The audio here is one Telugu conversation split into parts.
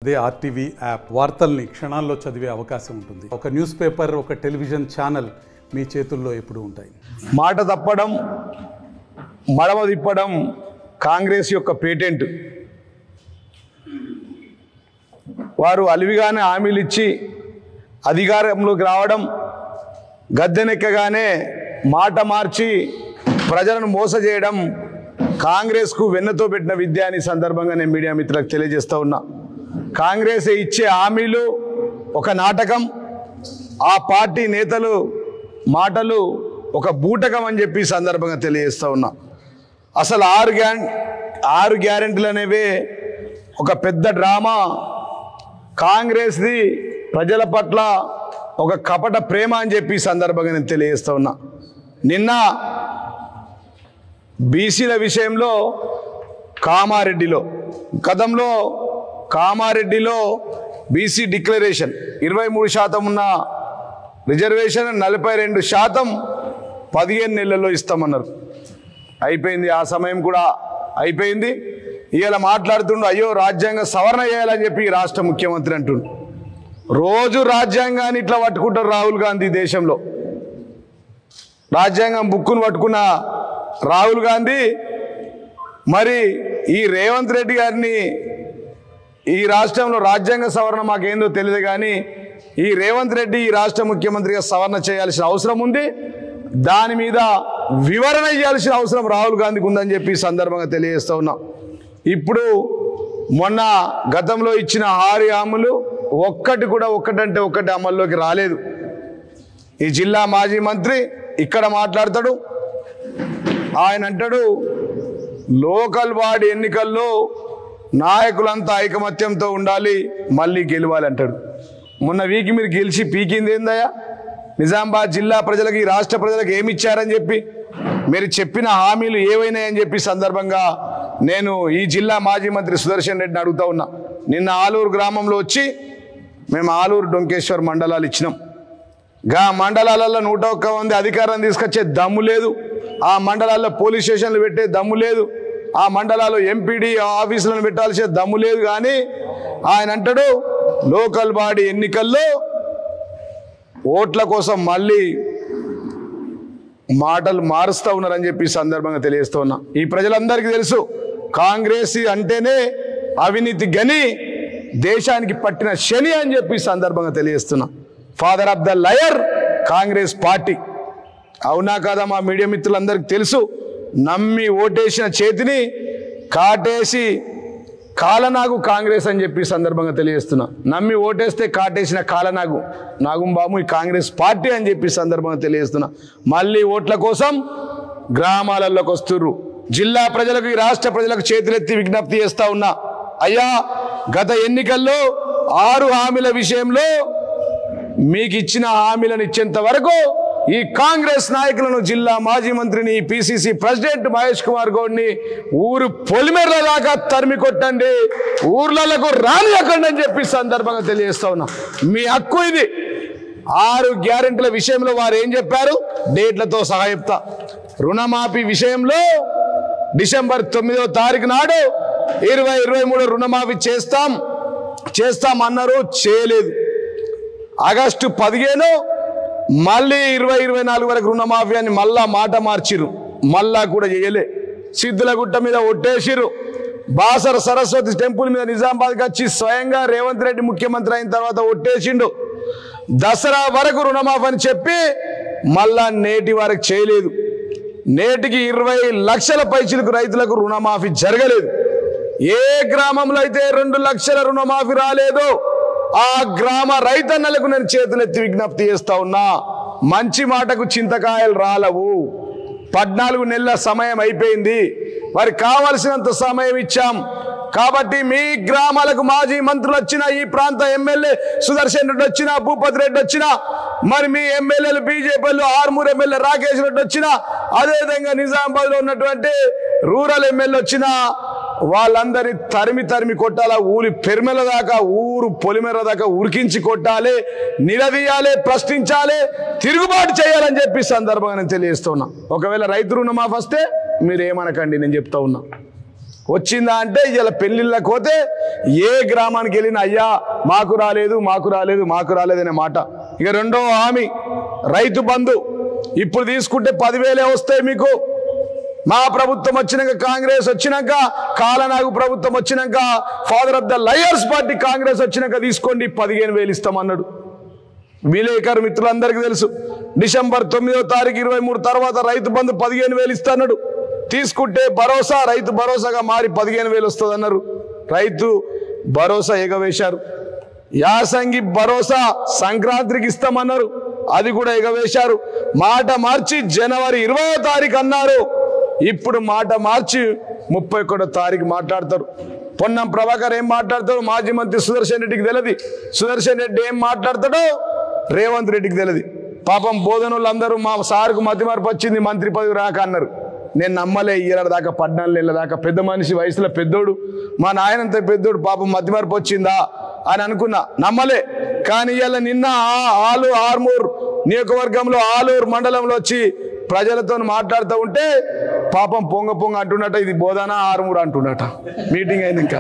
అదే ఆర్టీవీ యాప్ వార్తల్ని క్షణాల్లో చదివే అవకాశం ఉంటుంది. ఒక న్యూస్ పేపర్, ఒక టెలివిజన్ ఛానల్ మీ చేతుల్లో ఎప్పుడూ ఉంటాయి. మాట తప్పడం, మడమ తిప్పడం కాంగ్రెస్ యొక్క పేటెంట్. వారు అలివిగానే హామీలు ఇచ్చి అధికారంలోకి రావడం, గద్దెనెక్కగానే మాట మార్చి ప్రజలను మోస చేయడం కాంగ్రెస్కు వెన్నతో పెట్టిన విద్య అని సందర్భంగా నేను మీడియా మిత్రులకు తెలియజేస్తూ ఉన్నా. కాంగ్రెస్ ఇచ్చే హామీలు ఒక నాటకం, ఆ పార్టీ నేతలు మాటలు ఒక బూటకం అని చెప్పి సందర్భంగా తెలియజేస్తూ ఉన్నా. అసలు ఆరు గ్యారెంటీలు అనేవే ఒక పెద్ద డ్రామా. కాంగ్రెస్ది ప్రజల పట్ల ఒక కపట ప్రేమ అని చెప్పి సందర్భంగా నేను తెలియజేస్తూ ఉన్నా. నిన్న బీసీల విషయంలో కామారెడ్డిలో, గతంలో కామారెడ్డిలో బీసీ డిక్లరేషన్ 23% ఉన్న రిజర్వేషన్ 42% 15 నెలల్లో ఇస్తామన్నారు. అయిపోయింది, ఆ సమయం కూడా అయిపోయింది. ఇవాళ మాట్లాడుతుండు, అయ్యో రాజ్యాంగ సవరణ చేయాలని చెప్పి రాష్ట్ర ముఖ్యమంత్రి అంటుండు. రోజు రాజ్యాంగాన్ని ఇట్లా పట్టుకుంటారు రాహుల్ గాంధీ. దేశంలో రాజ్యాంగం బుక్కును పట్టుకున్న రాహుల్ గాంధీ మరి ఈ రేవంత్ రెడ్డి గారిని ఈ రాష్ట్రంలో రాజ్యాంగ సవరణ మాకేందో తెలియదు, కానీ ఈ రేవంత్ రెడ్డి ఈ రాష్ట్ర ముఖ్యమంత్రిగా సవరణ చేయాల్సిన అవసరం ఉంది. దాని మీద వివరణ ఇవ్వాల్సిన అవసరం రాహుల్ గాంధీకి ఉందని చెప్పి సందర్భంగా తెలియజేస్తూ ఉన్నాం. ఇప్పుడు మొన్న గతంలో ఇచ్చిన 6 హామీలు ఒక్కటంటే ఒక్కటి అమల్లోకి రాలేదు. ఈ జిల్లా మాజీ మంత్రి ఇక్కడ మాట్లాడతాడు, ఆయన అంటాడు లోకల్ బాడీ ఎన్నికల్లో నాయకులంతా ఐకమత్యంతో ఉండాలి, మళ్ళీ గెలవాలి అంటాడు. మొన్న వీక్ మీరు గెలిచి పీకింది ఏందయ్యా? నిజామాబాద్ జిల్లా ప్రజలకు, ఈ రాష్ట్ర ప్రజలకు ఏమి ఇచ్చారని చెప్పి, మీరు చెప్పిన హామీలు ఏవైనాయని చెప్పి సందర్భంగా నేను ఈ జిల్లా మాజీ మంత్రి సుదర్శన్ రెడ్డిని అడుగుతా ఉన్నా. నిన్న ఆలూరు గ్రామంలో వచ్చి మేము ఆలూరు డొంకేశ్వర్ మండలాలు ఇచ్చినాం. గా మండలాలలో 101 మంది అధికారాన్ని తీసుకొచ్చే దమ్ము లేదు, ఆ మండలాల్లో పోలీస్ స్టేషన్లు పెట్టే దమ్ము లేదు, ఆ మండలాల్లో ఎంపీడీ ఆఫీసులను పెట్టాల్సిన దమ్ము లేదు. కానీ ఆయన అంటాడు లోకల్ బాడీ ఎన్నికల్లో ఓట్ల కోసం మళ్ళీ మాటలు మారుస్తూ ఉన్నారని చెప్పి సందర్భంగా తెలియజేస్తూ ఉన్నా. ఈ ప్రజలందరికీ తెలుసు, కాంగ్రెస్ అంటేనే అవినీతి గని, దేశానికి పట్టిన శని అని చెప్పి సందర్భంగా తెలియజేస్తున్నా. Father of the liar Congress party. అవునా కాదా? మా మీడియా మిత్రులందరికీ తెలుసు. నమ్మి ఓటేసిన చేతిని కాటేసి కాలనాగు కాంగ్రెస్ అని చెప్పి సందర్భంగా తెలియజేస్తున్నా. నమ్మి ఓటేస్తే కాటేసిన కాలనాగు నాగుంబాము ఈ కాంగ్రెస్ పార్టీ అని చెప్పి సందర్భంగా తెలియజేస్తున్నా. మళ్ళీ ఓట్ల కోసం గ్రామాలలోకి వస్తుర్రు. జిల్లా ప్రజలకు, ఈ రాష్ట్ర ప్రజలకు చేతులెత్తి విజ్ఞప్తి చేస్తా ఉన్నా. అయ్యా, గత ఎన్నికల్లో 6 హామీల విషయంలో మీకు ఇచ్చిన హామీలను ఇచ్చేంత వరకు ఈ కాంగ్రెస్ నాయకులను, జిల్లా మాజీ మంత్రిని, పిసిసి ప్రెసిడెంట్ మహేష్ కుమార్ గౌడ్ని ఊరు పొలిమేర్ల దాకా తరిమి కొట్టండి, ఊర్లకు రానియకండి అని చెప్పి సందర్భంగా తెలియజేస్తా ఉన్నా. మీ హక్కు ఇది. 6 గ్యారెంటీల విషయంలో వారు ఏం చెప్పారు డేట్లతో సహా చెప్తా. రుణమాఫీ విషయంలో డిసెంబర్ 9వ తారీఖు నాడు 2023 రుణమాఫీ చేస్తాం అన్నారు, చేయలేదు. ఆగస్టు 15 మళ్ళీ 2024 వరకు రుణమాఫీ అని మళ్ళా మాట మార్చిరు, మళ్ళా కూడా చేయలే. సిద్ధులగుట్ట మీద ఒట్టేసిరు. బాసర సరస్వతి టెంపుల్ మీద నిజామాబాద్కి వచ్చి స్వయంగా రేవంత్ రెడ్డి ముఖ్యమంత్రి అయిన తర్వాత ఒట్టేసిండు. దసరా వరకు రుణమాఫీ అని చెప్పి మళ్ళా నేటి వరకు చేయలేదు. నేటికి 20 లక్షల పైచిలకు రైతులకు రుణమాఫీ జరగలేదు. ఏ గ్రామంలో అయితే 2 లక్షల రుణమాఫీ రాలేదో ఆ గ్రామ రైతన్నలకు నేను చేతులెత్తి విజ్ఞప్తి చేస్తా ఉన్నా. మంచి మాటకు చింతకాయలు రాలవు. 14 నెలల సమయం అయిపోయింది, వారికి కావలసినంత సమయం ఇచ్చాం. కాబట్టి మీ గ్రామాలకు మాజీ మంత్రులు వచ్చినా, ఈ ప్రాంత ఎమ్మెల్యే సుదర్శన్ రెడ్డి వచ్చినా, భూపతి రెడ్డి వచ్చినా, మరి మీ ఎమ్మెల్యేలు బీజేపీలు ఆర్మూర్ ఎమ్మెల్యే రాకేష్ రెడ్డి వచ్చినా, అదేవిధంగా నిజామాబాద్ లో ఉన్నటువంటి రూరల్ ఎమ్మెల్యే వచ్చినా వాళ్ళందరినీ తరిమి కొట్టాలా. ఊరి పెరిమెల దాకా, ఊరు పొలిమేర దాకా ఉరికించి కొట్టాలి, నిలదీయాలి, ప్రశ్నించాలి, తిరుగుబాటు చేయాలని చెప్పి సందర్భంగా నేను తెలియజేస్తున్నా. ఒకవేళ రైతు రుణమాఫీ వస్తే మీరేమనకండి, నేను చెప్తా ఉన్నా. వచ్చిందా అంటే ఇలా పెళ్లిళ్ళకి పోతే ఏ గ్రామానికి వెళ్ళినా అయ్యా మాకు రాలేదు అనే మాట. ఇక రెండో హామీ రైతు బంధు. ఇప్పుడు తీసుకుంటే 10,000 వస్తాయి మీకు. మా ప్రభుత్వం వచ్చినాక, కాంగ్రెస్ వచ్చినాక, కాలనాగు ప్రభుత్వం వచ్చినాక, father of the liars party Congress వచ్చినాక తీసుకోండి 15,000 ఇస్తామన్నాడు. విలేకరు మిత్రులందరికీ తెలుసు, డిసెంబర్ 9వ తారీఖు 23 తర్వాత రైతు బంధు 15,000 ఇస్తాడు. తీసుకుంటే భరోసా రైతు భరోసాగా మారి 15,000 వస్తుంది అన్నారు. రైతు భరోసా ఎగవేశారు. యాసంగి భరోసా సంక్రాంతికి ఇస్తామన్నారు, అది కూడా ఎగవేశారు. మాట మార్చి జనవరి 20వ తారీఖు అన్నారు. ఇప్పుడు మాట మార్చి 31వ తారీఖు మాట్లాడతారు. పొన్నం ప్రభాకర్ ఏం మాట్లాడతాడు మాజీ మంత్రి సుదర్శన్ రెడ్డికి తెలియదు. సుదర్శన్ రెడ్డి ఏం మాట్లాడతాడో రేవంత్ రెడ్డికి తెలియదు. పాపం బోధనోళ్ళు అందరూ మా సార్కు మతిమరపు వచ్చింది మంత్రి పదవి రాక అన్నారు. నేను నమ్మలే. 7 దాకా 14 ఏళ్ళ దాకా పెద్ద మనిషి, వయసులో పెద్దోడు, మా నాయనంత పెద్దోడు, పాపం మతిమరపు వచ్చిందా అని అనుకున్నా, నమ్మలే. కానీ ఇలా నిన్న ఆర్మూర్ నియోజకవర్గంలో ఆలూరు మండలంలో వచ్చి ప్రజలతో మాట్లాడుతూ ఉంటే పాపం పొంగ అంటున్నట, ఇది బోధన ఆర్మూర్ అంటున్నట మీటింగ్ అయినాక.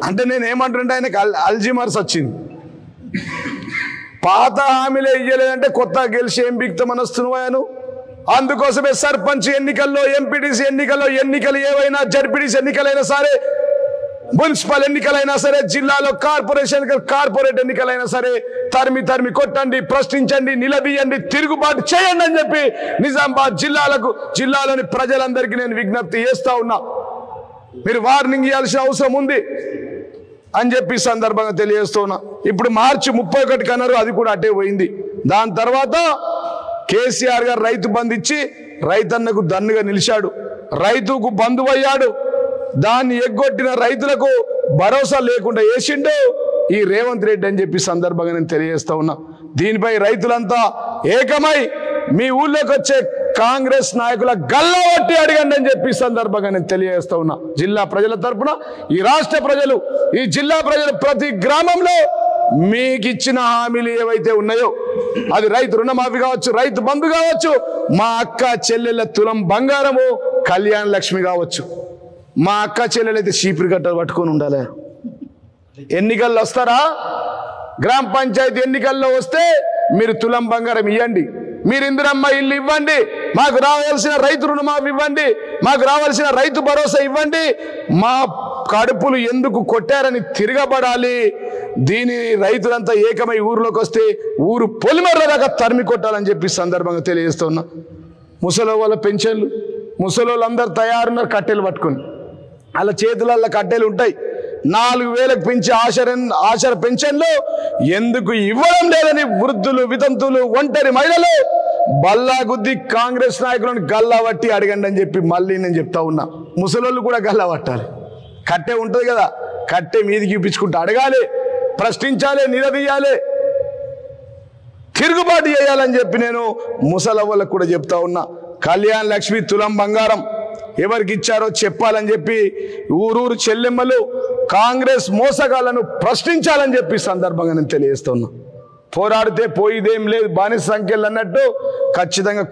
అంటే నేను ఏమంటుంటే ఆయనకు అల్జిమర్స్ వచ్చింది. పాత హామీలే ఇయ్యలేదంటే కొత్త గెలిచి ఏం బిక్తమని వస్తున్నాను. అందుకోసమే సర్పంచ్ ఎన్నికల్లో, ఎంపీటీసీ ఎన్నికలు ఏవైనా, జడ్పీటీసీ ఎన్నికలైనా సరే, మున్సిపల్ ఎన్నికలైనా సరే, జిల్లాలో కార్పొరేట్ ఎన్నికలైనా సరే తరిమి కొట్టండి, ప్రశ్నించండి, నిలదీయండి, తిరుగుబాటు చేయండి అని చెప్పి నిజామాబాద్ జిల్లాలోని ప్రజలందరికీ నేను విజ్ఞప్తి చేస్తా ఉన్నా. మీరు వార్నింగ్ ఇవ్వాల్సిన అవసరం ఉంది అని చెప్పి సందర్భంగా తెలియజేస్తూ ఉన్నా. ఇప్పుడు మార్చి 31కి అన్నారు, అది కూడా అటే పోయింది. దాని తర్వాత కేసీఆర్ గారు రైతు బంధు ఇచ్చి రైతన్నకు దన్నుగా నిలిచాడు, రైతుకు బంధువయ్యాడు. దాన్ని ఎగ్గొట్టిన రైతులకు భరోసా లేకుండా వేసిండు ఈ రేవంత్ రెడ్డి అని చెప్పి సందర్భంగా నేను తెలియజేస్తా ఉన్నా. దీనిపై రైతులంతా ఏకమై మీ ఊళ్ళోకి వచ్చే కాంగ్రెస్ నాయకుల గల్లవట్టి అడగండి అని చెప్పి సందర్భంగా నేను తెలియజేస్తా ఉన్నా. జిల్లా ప్రజల తరపున, ఈ రాష్ట్ర ప్రజలు, ఈ జిల్లా ప్రజలు ప్రతి గ్రామంలో మీకు ఇచ్చిన హామీలు ఏవైతే ఉన్నాయో, అది రైతు రుణమాఫీ కావచ్చు, రైతు బంధు కావచ్చు, మా అక్క చెల్లెళ్ళ తులం బంగారము, కళ్యాణ లక్ష్మి కావచ్చు. మా అక్క చెల్లెలైతే చీపురు కట్టలు పట్టుకొని ఉండాలి. ఎన్నికల్లో వస్తారా? గ్రామ పంచాయతీ ఎన్నికల్లో వస్తే మీరు తులం బంగారం ఇవ్వండి, మీరు ఇందిరమ్మ ఇల్లు ఇవ్వండి, మాకు రావాల్సిన రైతు రుణమాఫీ ఇవ్వండి, మాకు రావాల్సిన రైతు భరోసా ఇవ్వండి. మా కడుపులు ఎందుకు కొట్టారని తిరగబడాలి. దీని రైతులంతా ఏకమై ఊరిలోకి వస్తే ఊరు పొలిమర్ల దాకా తరిమి కొట్టాలని చెప్పి సందర్భంగా తెలియజేస్తున్నా. ముసలి వాళ్ళ పెన్షన్లు, ముసలి అందరూ తయారున్నారు కట్టెలు పట్టుకొని, అలా చేతులల్లో కట్టెలు ఉంటాయి. 4,000కు పెంచి ఆశర పెన్షన్లు ఎందుకు ఇవ్వడం లేదని వృద్ధులు, వితంతులు, ఒంటరి మహిళలు బల్లా గుద్ది కాంగ్రెస్ నాయకులను గల్లా పట్టి అడగండి అని చెప్పి మళ్ళీ నేను చెప్తా ఉన్నా. ముసలోళ్ళు కూడా గల్లా పట్టాలి. కట్టె ఉంటుంది కదా, కట్టె మీదికి చూపించుకుంటూ అడగాలి, ప్రశ్నించాలి, నిలదీయాలి, తిరుగుబాటు చేయాలని చెప్పి నేను ముసలవ్వలకు కూడా చెప్తా ఉన్నా. కళ్యాణ లక్ష్మి తులం బంగారం ఎవరికి ఇచ్చారో చెప్పాలని చెప్పి ఊరూరు చెల్లెమ్మలు కాంగ్రెస్ మోసగాళ్లను ప్రశ్నించాలని చెప్పి సందర్భంగా నేను తెలియజేస్తున్నా. పోరాడితే పోయిదేం లేదు, బానిస సంఖ్యలు అన్నట్టు ఖచ్చితంగా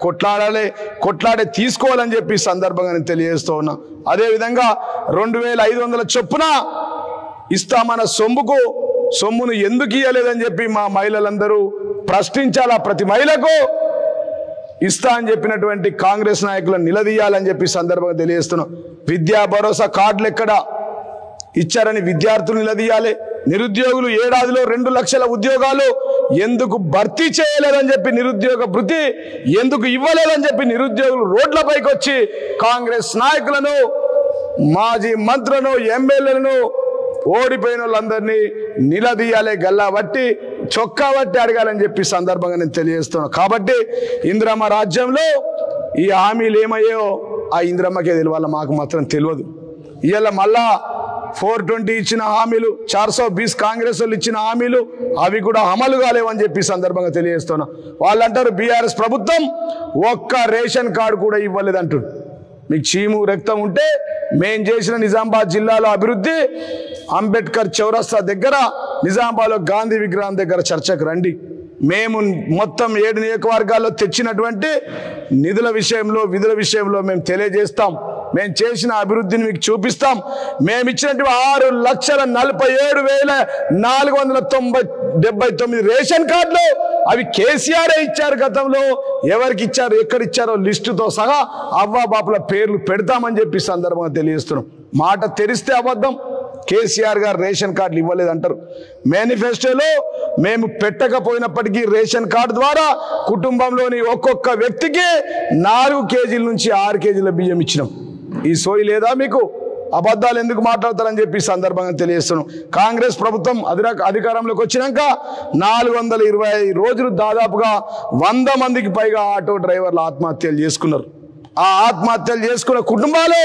కొట్లాడే తీసుకోవాలని చెప్పి సందర్భంగా నేను తెలియజేస్తూ ఉన్నా. అదేవిధంగా 2,500 చొప్పున ఇస్తామన్న సొమ్మును ఎందుకు ఇవ్వలేదని చెప్పి మా మహిళలందరూ ప్రశ్నించాలా. ప్రతి మహిళకు ఇస్తా అని చెప్పినటువంటి కాంగ్రెస్ నాయకులను నిలదీయాలని చెప్పి సందర్భంగా తెలియజేస్తున్నాం. విద్యా భరోసా కార్డులు ఎక్కడ ఇచ్చారని విద్యార్థులు నిలదీయాలి. నిరుద్యోగులు ఏడాదిలో 2 లక్షల ఉద్యోగాలు ఎందుకు భర్తీ చేయలేదని చెప్పి, నిరుద్యోగ భృతి ఎందుకు ఇవ్వలేదని చెప్పి నిరుద్యోగులు రోడ్లపైకి వచ్చి కాంగ్రెస్ నాయకులను, మాజీ మంత్రులను, ఎమ్మెల్యేలను, ఓడిపోయిన వాళ్ళందరినీ నిలదీయాలి, గల్లా బట్టి చొక్కా బట్టి అడగాలని చెప్పి సందర్భంగా నేను తెలియజేస్తున్నాను. కాబట్టి ఇందిరమ్మ రాజ్యంలో ఈ హామీలు ఏమయ్యాయో ఆ ఇందిరమ్మకే తెలియాలి, మాకు మాత్రం తెలియదు. ఇవాళ మళ్ళా 420 ఇచ్చిన హామీలు, 420 కాంగ్రెస్ వాళ్ళు ఇచ్చిన హామీలు అవి కూడా అమలు కాలేవని చెప్పి సందర్భంగా తెలియజేస్తున్నా. వాళ్ళు అంటారు బీఆర్ఎస్ ప్రభుత్వం ఒక్క రేషన్ కార్డు కూడా ఇవ్వలేదంటారు. మీకు చీము రక్తం ఉంటే మేము చేసిన నిజామాబాద్ జిల్లాలో అభివృద్ధి, అంబేద్కర్ చౌరస్తా దగ్గర, నిజామాబాద్లో గాంధీ విగ్రహం దగ్గర చర్చకు రండి. మేము మొత్తం 7 నియోజకవర్గాల్లో తెచ్చినటువంటి నిధుల విషయంలో, విధుల విషయంలో మేము తెలియజేస్తాం. మేము చేసిన అభివృద్ధిని మీకు చూపిస్తాం. మేము ఇచ్చినటువంటి 6,47,479 రేషన్ కార్డులు అవి కేసీఆర్ ఇచ్చారు. గతంలో ఎవరికి ఇచ్చారు, ఎక్కడ ఇచ్చారో లిస్టుతో సహా అవ్వా బాపుల పేర్లు పెడతామని చెప్పి సందర్భంగా తెలియజేస్తున్నాం. మాట తెరిస్తే అబద్ధం. కేసీఆర్ గారు రేషన్ కార్డులు ఇవ్వలేదంటారు. మేనిఫెస్టోలో మేము పెట్టకపోయినప్పటికీ రేషన్ కార్డు ద్వారా కుటుంబంలోని ఒక్కొక్క వ్యక్తికి 4 కేజీల నుంచి 6 కేజీల బియ్యం ఇచ్చినాం. ఈ సోయి లేదా మీకు? అబద్ధాలు ఎందుకు మాట్లాడతారని చెప్పి సందర్భంగా తెలియజేస్తున్నాం. కాంగ్రెస్ ప్రభుత్వం అధికారంలోకి వచ్చినాక 425 రోజులు దాదాపుగా 100 మందికి పైగా ఆటో డ్రైవర్లు ఆత్మహత్యలు చేసుకున్నారు. ఆ ఆత్మహత్యలు చేసుకున్న కుటుంబాలు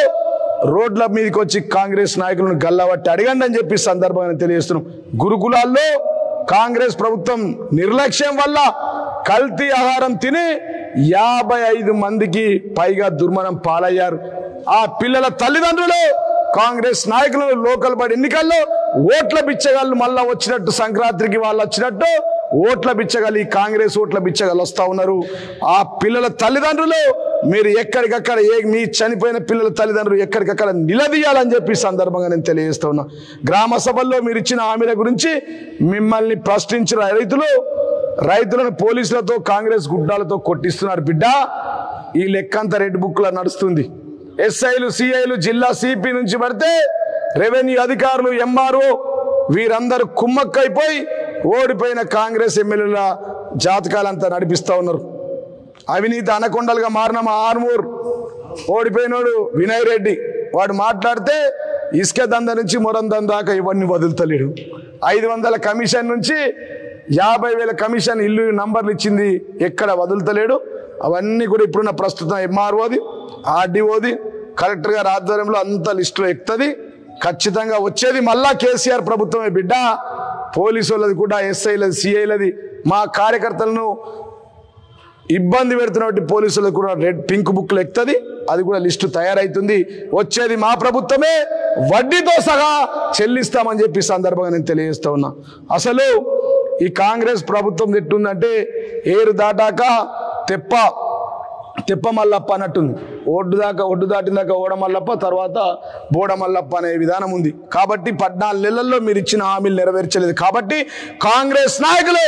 రోడ్ల మీదకి వచ్చి కాంగ్రెస్ నాయకులను గల్లబట్టి అడగండి అని చెప్పి సందర్భంగా తెలియజేస్తున్నాం. గురుకులాల్లో కాంగ్రెస్ ప్రభుత్వం నిర్లక్ష్యం వల్ల కల్తీ ఆహారం తిని 55 మందికి పైగా దుర్మరణం పాలయ్యారు. ఆ పిల్లల తల్లిదండ్రులు కాంగ్రెస్ నాయకులు లోకల్ బాడీ ఎన్నికల్లో ఓట్ల బిచ్చగాళ్ళు మళ్ళా వచ్చినట్టు, సంక్రాంతికి వాళ్ళు వచ్చినట్టు ఓట్ల బిచ్చగాళ్ళు, ఈ కాంగ్రెస్ ఓట్ల బిచ్చగాళ్ళు వస్తూ ఉన్నారు. ఆ పిల్లల తల్లిదండ్రులు మీరు ఎక్కడికక్కడ మీ చనిపోయిన పిల్లల తల్లిదండ్రులు ఎక్కడికక్కడ నిలదీయాలని చెప్పి సందర్భంగా నేను తెలియజేస్తా ఉన్నా. గ్రామ సభల్లో మీరు ఇచ్చిన హామీల గురించి మిమ్మల్ని ప్రశ్నించిన రైతులను పోలీసులతో కాంగ్రెస్ గుడ్డాలతో కొట్టిస్తున్నారు. బిడ్డ, ఈ లెక్కంతా రెడ్ బుక్లో నడుస్తుంది. ఎస్ఐలు, సిఐలు, జిల్లా సిపి నుంచి పడితే రెవెన్యూ అధికారులు, ఎంఆర్ఓ వీరందరూ కుమ్మక్కైపోయి ఓడిపోయిన కాంగ్రెస్ ఎమ్మెల్యేల జాతకాలంతా నడిపిస్తూ ఉన్నారు. అవినీతి అనకొండలుగా మారిన మా ఆర్మూర్ ఓడిపోయినోడు వినయ్ రెడ్డి, వాడు మాట్లాడితే ఇసుక దంద నుంచి మొరం దంద దాకా ఇవన్నీ వదులుతలేడు. 500 కమిషన్ నుంచి 50,000 కమిషన్ ఇల్లు నంబర్లు ఇచ్చింది, ఎక్కడ వదులుతలేడు. అవన్నీ కూడా ఇప్పుడున్న ప్రస్తుతం ఎంఆర్ఓది, ఆర్డీఓది, కలెక్టర్ గారి ఆధ్వర్యంలో అంత లిస్టులో ఎక్కుతుంది. ఖచ్చితంగా వచ్చేది మళ్ళా కేసీఆర్ ప్రభుత్వమే బిడ్డ. పోలీసు వాళ్ళది కూడా, ఎస్ఐలది, సిఐలది, మా కార్యకర్తలను ఇబ్బంది పెడుతున్నటువంటి పోలీసులకు కూడా పింక్ బుక్లు ఎక్కుతుంది. అది కూడా లిస్టు తయారైతుంది. వచ్చేది మా ప్రభుత్వమే, వడ్డీతో సహా చెల్లిస్తామని చెప్పి సందర్భంగా నేను తెలియజేస్తా ఉన్నా. అసలు ఈ కాంగ్రెస్ ప్రభుత్వం ఎట్టుందంటే ఏరు దాటాక తెప్ప మల్లప్ప అన్నట్టుంది. ఒడ్డు దాటిన దాకా ఓడమల్లప్ప, తర్వాత బోడమల్లప్ప అనే విధానం ఉంది. కాబట్టి 14 నెలల్లో మీరు ఇచ్చిన హామీలు నెరవేర్చలేదు. కాబట్టి కాంగ్రెస్ నాయకులు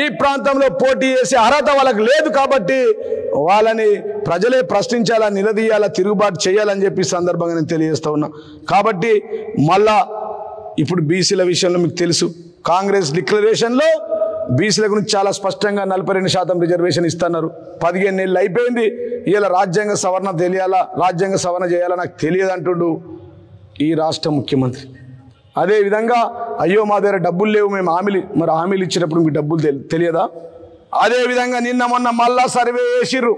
ఈ ప్రాంతంలో పోటీ చేసే అర్హత వాళ్ళకి లేదు. కాబట్టి వాళ్ళని ప్రజలే ప్రశ్నించాలా, నిలదీయాలా, తిరుగుబాటు చేయాలని చెప్పి సందర్భంగా నేను తెలియజేస్తా ఉన్నా. కాబట్టి మళ్ళా ఇప్పుడు బీసీల విషయంలో మీకు తెలుసు, కాంగ్రెస్ డిక్లరేషన్లో బీసీల గురించి చాలా స్పష్టంగా 42% రిజర్వేషన్ ఇస్తున్నారు. 15 నెలలు అయిపోయింది. ఇలా రాజ్యాంగ సవరణ తెలియాలా, రాజ్యాంగ సవరణ చేయాలా నాకు తెలియదు అంటుండు ఈ రాష్ట్ర ముఖ్యమంత్రి. అదేవిధంగా అయ్యో మా దగ్గర డబ్బులు లేవు, మేము హామీలు ఇచ్చినప్పుడు మీకు డబ్బులు తెలియదా? అదేవిధంగా నిన్న మొన్న మళ్ళా సర్వే చేసిర్రు.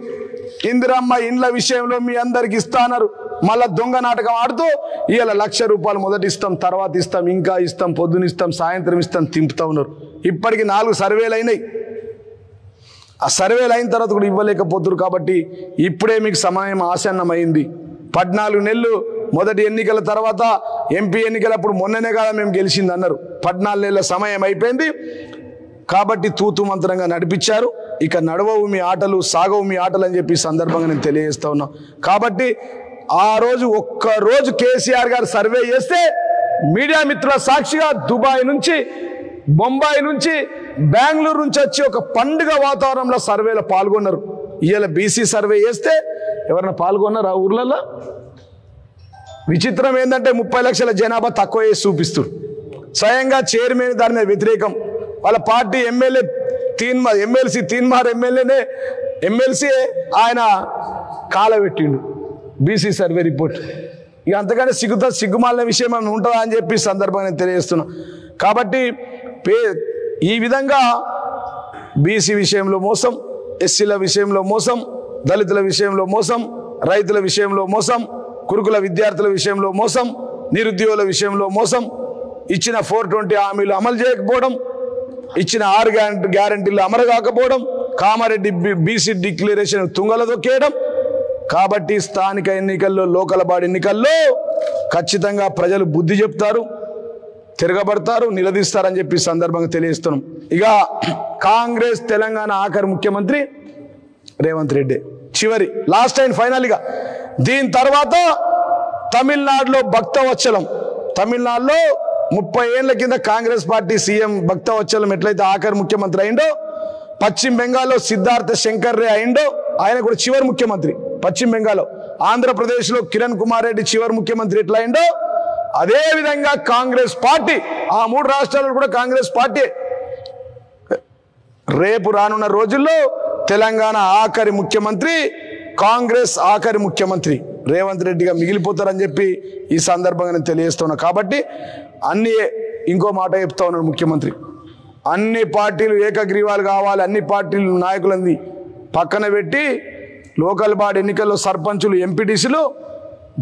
ఇందిరమ్మ ఇండ్ల విషయంలో మీ అందరికి ఇస్తాన్నారు. మళ్ళా దొంగ నాటకం ఆడుతూ ఇవాళ ₹1,00,000 మొదటి ఇస్తాం, తర్వాత ఇస్తాం, ఇంకా ఇస్తాం, పొద్దున ఇస్తాం, సాయంత్రం ఇస్తాం తింపుతా ఉన్నారు. ఇప్పటికి 4 సర్వేలు అయినాయి. ఆ సర్వేలు అయిన తర్వాత కూడా ఇవ్వలేకపోతున్నారు. కాబట్టి ఇప్పుడే మీకు సమయం ఆసన్నమైంది. 14 నెలలు మొదటి ఎన్నికల తర్వాత ఎంపీ ఎన్నికలప్పుడు మొన్ననే కదా మేము గెలిచింది అన్నారు. 14 నెలల సమయం అయిపోయింది. కాబట్టి తూతు మంత్రంగా నడిపించారు. ఇక నడవవు మీ ఆటలు, సాగవు మీ ఆటలు అని చెప్పి సందర్భంగా నేను తెలియజేస్తా ఉన్నా. కాబట్టి ఆ రోజు ఒక్కరోజు కేసీఆర్ గారు సర్వే చేస్తే మీడియా మిత్రుల సాక్షిగా దుబాయ్ నుంచి, బొంబాయి నుంచి, బెంగళూరు నుంచి వచ్చి ఒక పండుగ వాతావరణంలో సర్వేలో పాల్గొన్నారు. ఇవాళ బీసీ సర్వే చేస్తే ఎవరైనా పాల్గొన్నారు ఆ ఊర్లలో? విచిత్రం ఏంటంటే 30 లక్షల జనాభా తక్కువ చేసి చూపిస్తారు. స్వయంగా చైర్మన్ దాని మీద వ్యతిరేకం. వాళ్ళ పార్టీ ఎమ్మెల్సీ తీన్మార్ ఎమ్మెల్సీ ఆయన కాలబెట్టిండు బీసీ సర్వే రిపోర్ట్. ఇక అంతకంటే సిగ్గుమాలిన విషయం ఏమైనా ఉంటుందా అని చెప్పి సందర్భంగా తెలియజేస్తున్నా. కాబట్టి ఈ విధంగా బీసీ విషయంలో మోసం, ఎస్సీల విషయంలో మోసం, దళితుల విషయంలో మోసం, రైతుల విషయంలో మోసం, కురుకుల విద్యార్థుల విషయంలో మోసం, నిరుద్యోగుల విషయంలో మోసం, ఇచ్చిన 420 హామీలు అమలు చేయకపోవడం, ఇచ్చిన 6 గ్యారంటీలు అమలు కాకపోవడం, కామారెడ్డి బీసీ డిక్లరేషన్ తుంగల దొక్కేయడం. కాబట్టి స్థానిక ఎన్నికల్లో, లోకల్ బాడీ ఎన్నికల్లో ఖచ్చితంగా ప్రజలు బుద్ధి చెప్తారు, తిరగబడతారు, నిలదీస్తారని చెప్పి సందర్భంగా తెలియజేస్తున్నాం. ఇక కాంగ్రెస్ తెలంగాణ ఆఖరి ముఖ్యమంత్రి రేవంత్ రెడ్డి, చివరి లాస్ట్ అండ్ ఫైనల్గా దీని తర్వాత తమిళనాడులో భక్తవత్సలం, తమిళనాడులో 30 ఏళ్ల కింద కాంగ్రెస్ పార్టీ సీఎం భక్తవత్సలం ఎట్లయితే ఆఖరి ముఖ్యమంత్రి అయిండో, పశ్చిమ బెంగాల్లో సిద్ధార్థ శంకర్ రే అయిండో, ఆయన కూడా చివరి ముఖ్యమంత్రి పశ్చిమ బెంగాల్లో. ఆంధ్రప్రదేశ్లో కిరణ్ కుమార్ రెడ్డి చివరి ముఖ్యమంత్రి ఎట్లా అయిండో అదే విధంగా కాంగ్రెస్ పార్టీ ఆ 3 రాష్ట్రాల్లో కూడా కాంగ్రెస్ పార్టీ రేపు రానున్న రోజుల్లో తెలంగాణ ఆఖరి ముఖ్యమంత్రి కాంగ్రెస్ ఆఖరి ముఖ్యమంత్రి రేవంత్ రెడ్డిగా మిగిలిపోతారని చెప్పి ఈ సందర్భంగా నేను తెలియజేస్తున్నా. కాబట్టి అన్ని ఇంకో మాట చెప్తా ఉన్నాడు ముఖ్యమంత్రి, అన్ని పార్టీలు ఏకగ్రీవాలు కావాలి, అన్ని పార్టీలు నాయకులని పక్కన పెట్టి లోకల్ బాడీ ఎన్నికల్లో సర్పంచులు, ఎంపీటీసీలు,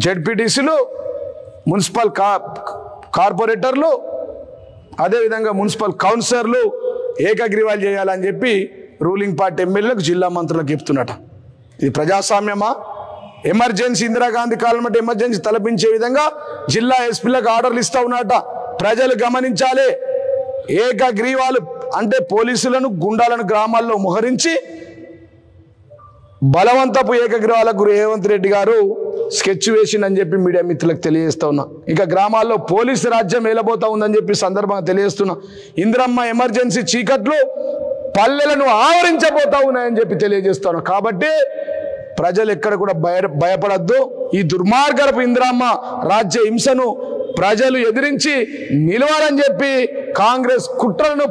జెడ్పీటీసీలు, మున్సిపల్ కార్పొరేటర్లు, అదేవిధంగా మున్సిపల్ కౌన్సిలర్లు ఏకగ్రీవాలు చేయాలని చెప్పి రూలింగ్ పార్టీ ఎమ్మెల్యేలకు, జిల్లా మంత్రులకు చెప్తున్నట. ఇది ప్రజాస్వామ్యమా? ఎమర్జెన్సీ ఇందిరాగాంధీ కాలం అంటే ఎమర్జెన్సీ తలపించే విధంగా జిల్లా ఎస్పీలకు ఆర్డర్లు ఇస్తా ఉన్నట. ప్రజలు గమనించాలి. ఏకగ్రీవాలు అంటే పోలీసులను, గుండాలను గ్రామాల్లో మోహరించి బలవంతపు ఏకగ్రీవాలకు రేవంత్ రెడ్డి గారు స్కెచ్ వేసిందని చెప్పి మీడియా మిత్రులకు తెలియజేస్తా ఉన్నా. ఇక గ్రామాల్లో పోలీసు రాజ్యం ఏలబోతా ఉందని చెప్పి సందర్భంగా తెలియజేస్తున్నా. ఇందిరమ్మ ఎమర్జెన్సీ చీకట్లు పల్లెలను ఆవరించబోతా ఉన్నాయని చెప్పి తెలియజేస్తాను. కాబట్టి ప్రజలు ఎక్కడ కూడా భయపడద్దు. ఈ దుర్మార్గపు ఇందిరమ్మ రాజ్య హింసను ప్రజలు ఎదిరించి నిలవాలని చెప్పి, కాంగ్రెస్ కుట్రలను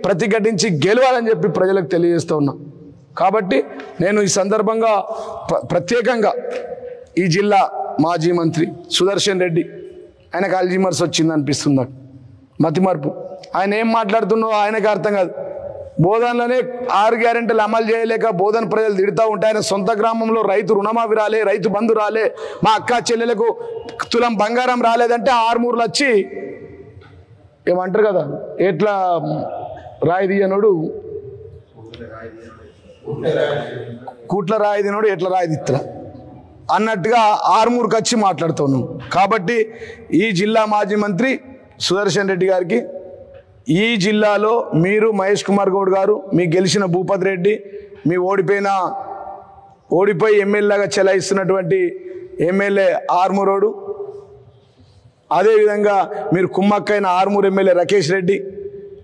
ప్రతిఘటించి గెలవాలని చెప్పి ప్రజలకు తెలియజేస్తూ ఉన్నా. కాబట్టి నేను ఈ సందర్భంగా ప్రత్యేకంగా ఈ జిల్లా మాజీ మంత్రి సుదర్శన్ రెడ్డి, ఆయనకు అల్జీమర్స్ వచ్చింది అనిపిస్తుంది నాకు, మతిమరుపు. ఆయన ఏం మాట్లాడుతున్నో ఆయనకు అర్థం కాదు. బోధనలోనే 6 గ్యారెంటీలు అమలు చేయలేక బోధన ప్రజలు తిడుతూ ఉంటే, ఆయన సొంత గ్రామంలో రైతు రుణమాఫీ రాలే, రైతు బంధు రాలే, మా అక్క చెల్లెలకు తులం బంగారం రాలేదంటే ఆర్మూర్లు వచ్చి ఏమంటారు కదా, ఎట్లా రాయి తీయనోడు కూట్ల రాయి తినోడు ఎట్లా రాయి తీస్తా అన్నట్టుగా ఆర్మూర్కి వచ్చి మాట్లాడుతున్నాం. కాబట్టి ఈ జిల్లా మాజీ మంత్రి సుదర్శన్ రెడ్డి గారికి, ఈ జిల్లాలో మీరు మహేష్ కుమార్ గౌడ్ గారు, మీ గెలిచిన భూపతి రెడ్డి, మీ ఓడిపోయి ఎమ్మెల్యేగా చెలాయిస్తున్నటువంటి ఎమ్మెల్యే ఆర్మూరోడు, అదేవిధంగా మీరు కుమ్మక్కైన ఆర్మూర్ ఎమ్మెల్యే రాకేష్ రెడ్డి,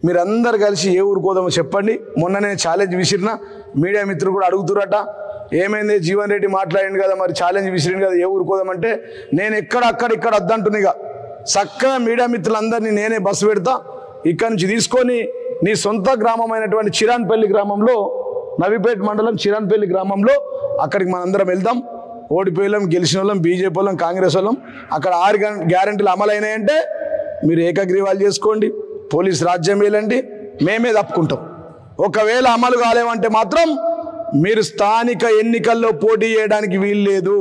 మీరందరు కలిసి ఏ ఊరు కోదామో చెప్పండి. మొన్న నేను ఛాలెంజ్ విసిరిన, మీడియా మిత్రులు కూడా అడుగుతురట, ఏమైంది జీవన్ రెడ్డి మాట్లాడింది కదా, మరి ఛాలెంజ్ విసిరింది కదా, ఏ ఊరు కోదామంటే నేను ఇక్కడ వద్దంటున్నాగా. చక్కగా మీడియా మిత్రులందరినీ నేనే బస్సు పెడతా, ఇక్కడి నుంచి తీసుకొని నీ సొంత గ్రామమైనటువంటి చిరాన్పల్లి గ్రామంలో, నవీపేట మండలం చిరాన్పల్లి గ్రామంలో అక్కడికి మనందరం వెళ్దాం. ఓడిపోయాం, గెలిచిన వాళ్ళం, బీజేపీ వాళ్ళం, కాంగ్రెస్ వాళ్ళం, అక్కడ 6 గ్యారెంటీలు అమలైనాయంటే మీరు ఏకగ్రీవాలు చేసుకోండి, పోలీస్ రాజ్యం వేలండి, మేమే తప్పుకుంటాం. ఒకవేళ అమలు కాలేమంటే మాత్రం మీరు స్థానిక ఎన్నికల్లో పోటీ చేయడానికి వీలు లేదు.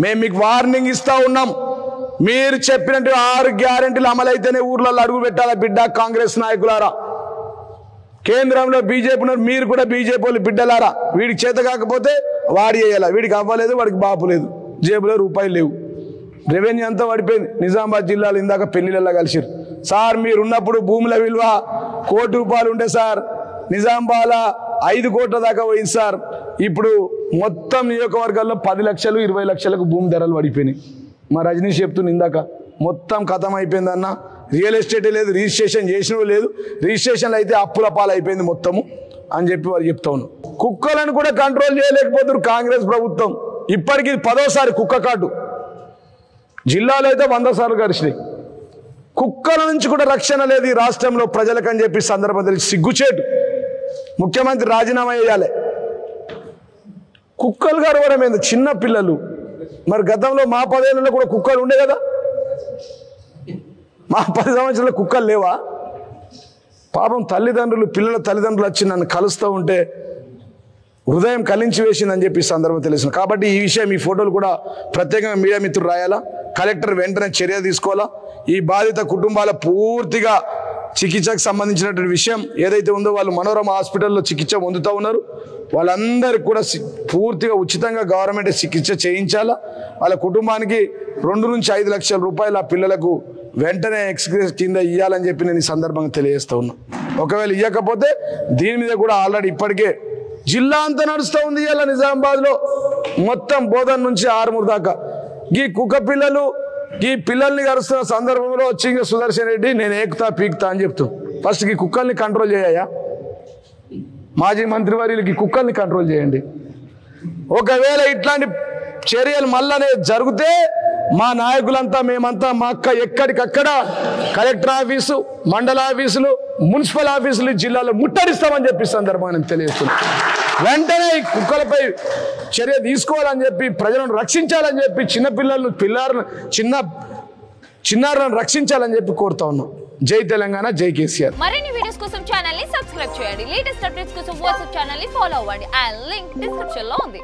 మేము మీకు వార్నింగ్ ఇస్తా ఉన్నాం. మీరు చెప్పినట్టు 6 గ్యారెంటీలు అమలైతేనే ఊర్లలో అడుగు పెట్టాలా బిడ్డ కాంగ్రెస్ నాయకులారా. కేంద్రంలో బీజేపీ ఉన్నారు, మీరు కూడా బీజేపీ వాళ్ళు బిడ్డలారా. వీడికి చేత కాకపోతే వాడి చేయాలా, వీడికి అవ్వలేదు, వాడికి బాపు లేదు, జేబులో రూపాయలు లేవు, రెవెన్యూ అంతా పడిపోయింది. నిజామాబాద్ జిల్లాలో ఇందాక పెళ్లిళ్ళల్లో కలిసిరు. సార్ మీరున్నప్పుడు భూముల విలువ ₹1 కోటి ఉండే సార్, నిజామాబాద్ 5 కోట్ల దాకా పోయింది సార్. ఇప్పుడు మొత్తం నియోజకవర్గాల్లో 10 లక్షలు 20 లక్షలకు భూమి ధరలు పడిపోయినాయి. మా రజనీష్ చెప్తుంది ఇందాక, మొత్తం ఖతం అయిపోయిందన్న, రియల్ ఎస్టేట్ లేదు, రిజిస్ట్రేషన్ చేసినవి లేదు, రిజిస్ట్రేషన్లు అయితే అప్పుల పాలు అయిపోయింది మొత్తము అని చెప్పి వారు చెప్తా ఉన్నాం. కుక్కలను కూడా కంట్రోల్ చేయలేకపోతున్నారు కాంగ్రెస్ ప్రభుత్వం. ఇప్పటికీ 10వ కుక్క కాటు జిల్లాలో అయితే 100 సార్లు గడిచినాయి. కుక్కల నుంచి కూడా రక్షణ లేదు ఈ రాష్ట్రంలో ప్రజలకని చెప్పి సందర్భం తెలిసి సిగ్గుచేటు. ముఖ్యమంత్రి రాజీనామా చేయాలి. కుక్కలు గర్వడం ఏంది, చిన్న పిల్లలు. మరి గతంలో మా 10 ఏళ్ళలో కూడా కుక్కలు ఉండే కదా, మా 10 సంవత్సరాల కుక్కలు లేవా? పాపం తల్లిదండ్రులు, పిల్లల తల్లిదండ్రులు వచ్చి నన్ను కలుస్తూ ఉంటే హృదయం కలించి వేసిందని చెప్పి సందర్భం తెలిసింది. కాబట్టి ఈ విషయం, ఈ ఫోటోలు కూడా ప్రత్యేకంగా మీడియా మిత్రులు రాయాలా, కలెక్టర్ వెంటనే చర్య తీసుకోవాలా. ఈ బాధిత కుటుంబాల పూర్తిగా చికిత్సకు సంబంధించినటువంటి విషయం ఏదైతే ఉందో, వాళ్ళు మనోరమ హాస్పిటల్లో చికిత్స పొందుతూ ఉన్నారు. వాళ్ళందరికీ కూడా పూర్తిగా ఉచితంగా గవర్నమెంట్ చికిత్స చేయించాలా. వాళ్ళ కుటుంబానికి 2 నుంచి 5 లక్షల రూపాయలు ఆ పిల్లలకు వెంటనే ఎక్స్గ్రేస్ కింద ఇవ్వాలని చెప్పి నేను ఈ సందర్భంగా తెలియజేస్తూ ఉన్నా. ఒకవేళ ఇవ్వకపోతే దీని మీద కూడా ఆల్రెడీ ఇప్పటికే జిల్లా అంతా నడుస్తూ ఉంది. ఇలా నిజామాబాద్లో మొత్తం బోధన నుంచి ఆరుమూరు దాకా ఈ కుక్క పిల్లలు ఈ పిల్లల్ని కలుస్తున్న సందర్భంలో వచ్చి ఇంకా సుదర్శన్ రెడ్డి నేను ఏకుతా పీకుతా అని చెప్తూ ఫస్ట్ ఈ కుక్కల్ని కంట్రోల్ చేయ మాజీ మంత్రివర్యులకి కుక్కల్ని కంట్రోల్ చేయండి. ఒకవేళ ఇట్లాంటి చర్యలు మళ్ళనే జరిగితే మా నాయకులంతా మేమంతా మా అక్క ఎక్కడికక్కడ కలెక్టర్ ఆఫీసు మండల ఆఫీసులు మున్సిపల్ ఆఫీసులు జిల్లాలో ముట్టడిస్తామని చెప్పి సందర్భంగా నేను తెలియజేస్తున్నాను. వెంటనే ఈ కుక్కలపై చర్య తీసుకోవాలని చెప్పి ప్రజలను రక్షించాలని చెప్పి చిన్నారులను రక్షించాలని చెప్పి కోరుతా ఉన్నాం. జై తెలంగాణ, జై కేసీఆర్. మరిన్ని వీడియోస్ కోసం ఛానల్ ని సబ్స్క్రైబ్ చేయండి. లేటెస్ట్ అప్డేట్స్ కోసం వాట్సాప్ ఛానల్ ని ఫాలో అవ్వండి. ఆ లింక్ డిస్క్రిప్షన్ లో ఉంది.